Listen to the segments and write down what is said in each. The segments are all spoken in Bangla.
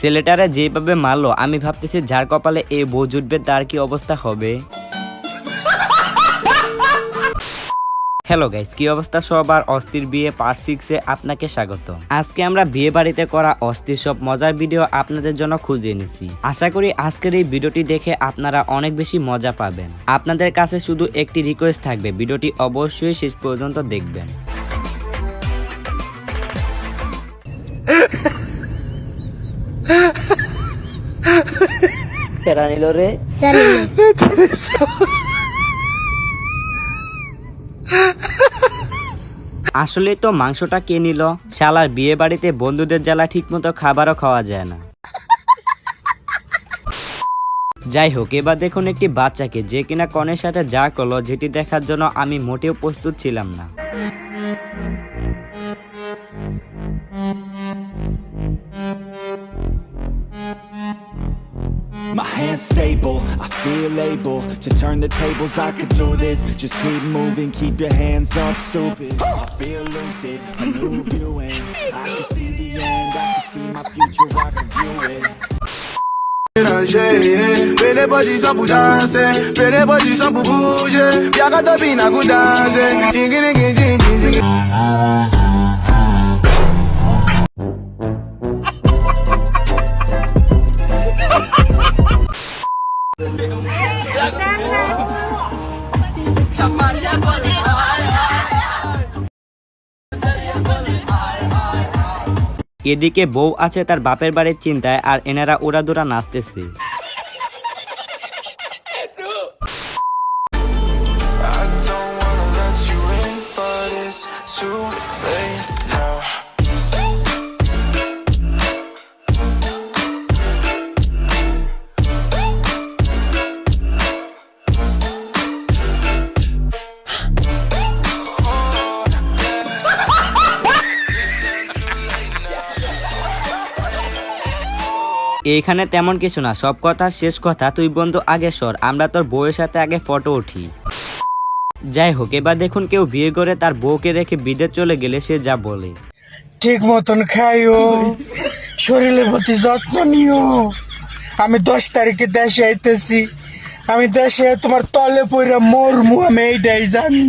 ছেলেটারে যেভাবে মারলো আমি ভাবতেছি যার কপালে এই বউ জুটবে তার কি অবস্থা হবে। হ্যালো গাইস, কি অবস্থা সবার? অস্থির বিয়ে পার্ট 6 এ আপনাকে স্বাগত। আজকে আমরা বিয়ে বাড়িতে করা অস্থির সব মজার ভিডিও আপনাদের জন্য খুঁজে এনেছি। আশা করি আজকের এই ভিডিওটি দেখে আপনারা অনেক বেশি মজা পাবেন। আপনাদের কাছে শুধু একটি রিকোয়েস্ট থাকবে, ভিডিওটি অবশ্যই শেষ পর্যন্ত দেখবেন। আসলে তো মাংসটা কে নিল? শালার বিয়ে বাড়িতে বন্ধুদের জ্বালা ঠিক মতো খাবারও খাওয়া যায় না। যাই হোক, এবার দেখুন একটি বাচ্চাকে যে কিনা কনের সাথে যা করলো, যেটি দেখার জন্য আমি মোটেও প্রস্তুত ছিলাম না। My hands stable, I feel able to turn the tables, I could do this. Just keep moving, keep your hands up, stupid. I feel lucid, a new viewing. I can see the end, I can see my future, I can view it. Pele body só por dança, pele body só por bouger. Piaga da bina com dança, ting. এদিকে বউ আছে তার বাপের বাড়ির চিন্তায়, আর এনারা উড়াদুরা নাচতেছে। এইখানে তেমন কিছু না, সব কথা শেষ কথা তুই বন্ধু আগে সর, আমরা তোর বউয়ের সাথে আগে ফটো উঠি। যাই হোক, এবার দেখুন কেউ বিয়ে করে তার বউকে রেখে বিদেশ চলে গেলে সে যা বলে। ঠিক মতন খাইও, শরীরের প্রতি যত্ন নিও। আমি 10 তারিখে দেশে আইতেছি, আমি দেশে তোমার তলে পইরা মরমু, আমি এইটাই জানি।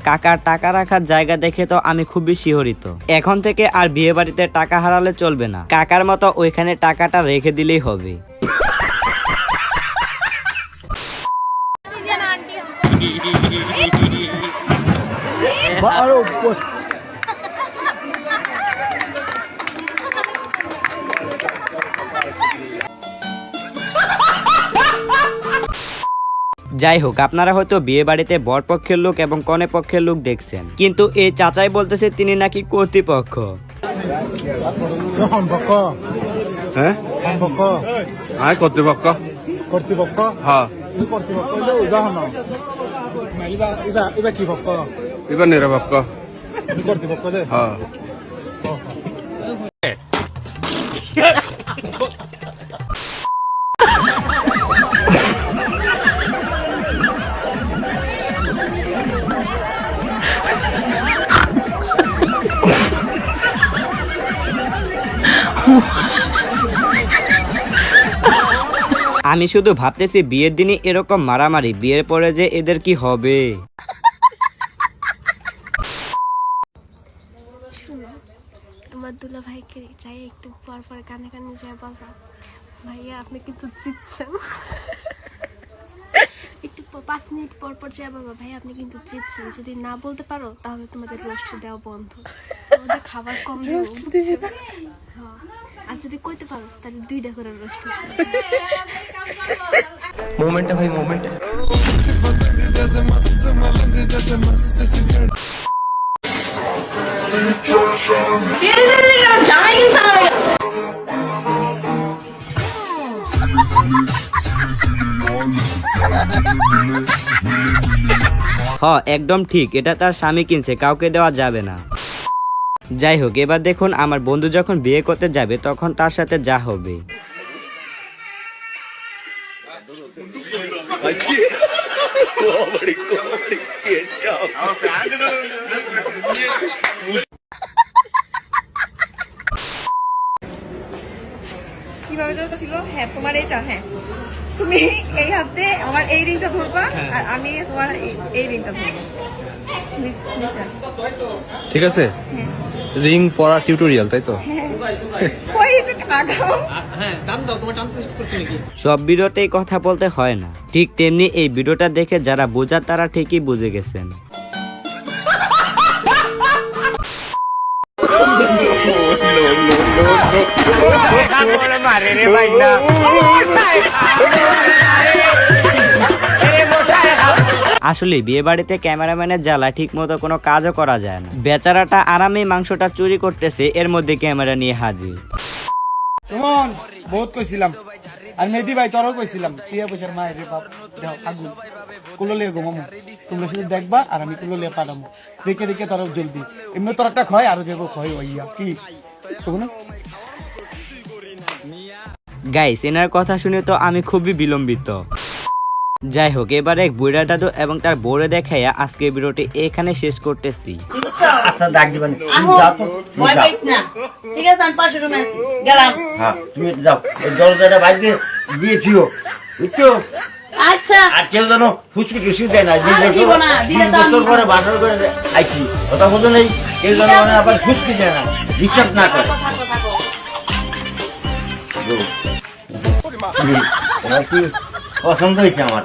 কাকার টাকা রাখার জায়গা দেখে তো আমি খুবই শিহরিত। এখন থেকে আর বিয়ে বাড়িতে টাকা হারালে চলবে না, কাকার মতো ওইখানে টাকাটা রেখে দিলেই হবে। যাই হোক, আপনারা হয়তো বিয়ে বাড়িতে বর পক্ষের লোক এবং কনে পক্ষের লোক দেখছেন, কিন্তু এই চাচাই বলতেছে তিনি নাকি কর্তৃপক্ষ। হ্যাঁ আয় কর্তৃপক্ষ কর্তৃপক্ষ, হ্যাঁ এবার নিরপেক্ষ কর্তৃপক্ষ হ্যাঁ। আমি শুধু ভাবতেছি বিয়ের দিনই এরকম মারামারি, বিয়ের পরে যে এদের কি হবে। তোমার দুলা ভাইকে চাই একটু পর পর কানে কানে যায় বলবা, ভাইয়া আপনি কিন্তু জিতছেন। একটু 5 মিনিট পর পর যায় বলবা, ভাই আপনি কিন্তু জিতছেন। যদি না বলতে পারো তাহলে তোমাদের রোস্ট দেওয়া বন্ধ, তোমাদের খাবার কম দেবো, বুঝছো? হ্যাঁ, আর যদি কইতে পারো তাহলে 2টা করে রোস্ট। মোমেন্টটা ভাই, মোমেন্টটা একদম ঠিক, এটা তার স্বামী কিনছে, কাউকে দেওয়া যাবে না। যাই হোক, এবার দেখুন আমার বন্ধু যখন বিয়ে করতে যাবে তখন তার সাথে যা হবে। কিভাবে ছিল? হ্যাঁ, তোমার এইটা, হ্যাঁ তুমি এই হাতে আমার এই রিংটা ধরবা আর আমি তোমার এই রিংটা ধরবো। নিচে আসো। ঠিক আছে, রিং পরা টিউটোরিয়াল, তাই তো? ওই একটু আগাও। সব ভিডিওতেই কথা বলতে হয় না, ঠিক তেমনি এই ভিডিওটা দেখে যারা বোঝার তারা ঠিকই বুঝে গেছেন। আসলে বিয়ে বাড়িতে ক্যামেরাম্যানের জ্বালা ঠিক মতো কোনো কাজও করা যায় না। বেচারাটা আরামে মাংসটা চুরি করতেছে, এর মধ্যে ক্যামেরা নিয়ে হাজির। সুমন, বহুত কইছিলাম, আর মেহেদি ভাই তোরও কইছিলাম, টিয়া পয়সার মায়ের বাপ দেও আগুন কুলো লিয়ে ঘুমামো, তোমরা শুধু দেখবা আর আমি কুলো লিয়ে পাঠাবো, দেখে দেখে তোর জলদি এমনি তোর একটা ক্ষয় আরো দেবো ক্ষয় হইয়া কি তখন। গাইস, এনার কথা শুনে তো আমি খুবই বিলম্বিত। যাই হোক, এবার এক বুড়া দাদু এবং তার বউরে দেখাইয়া আজকে ভিডিওটি এখানে শেষ করতেছি। আচ্ছা ডাক দিবেন, তুমি যাও তো, ভয় পাইছ না, ঠিক আছে? আমি পাশে রুমে আছি, গেলাম। হ্যাঁ, তুমি যাও, এই দরজাটা বাইরে দিয়ে দিও, বুঝছো? আচ্ছা। আর কেউ যেন ফুচকি টুচকি দেয় না, দিব না, দিলে তো আমি করে বাসর করে আইছি, কথা বলতো নেই, কেউ যেন আবার ফুচকি দেয় না, ডিস্টার্ব না করে। তোমার কি পছন্দ হয়েছে আমার?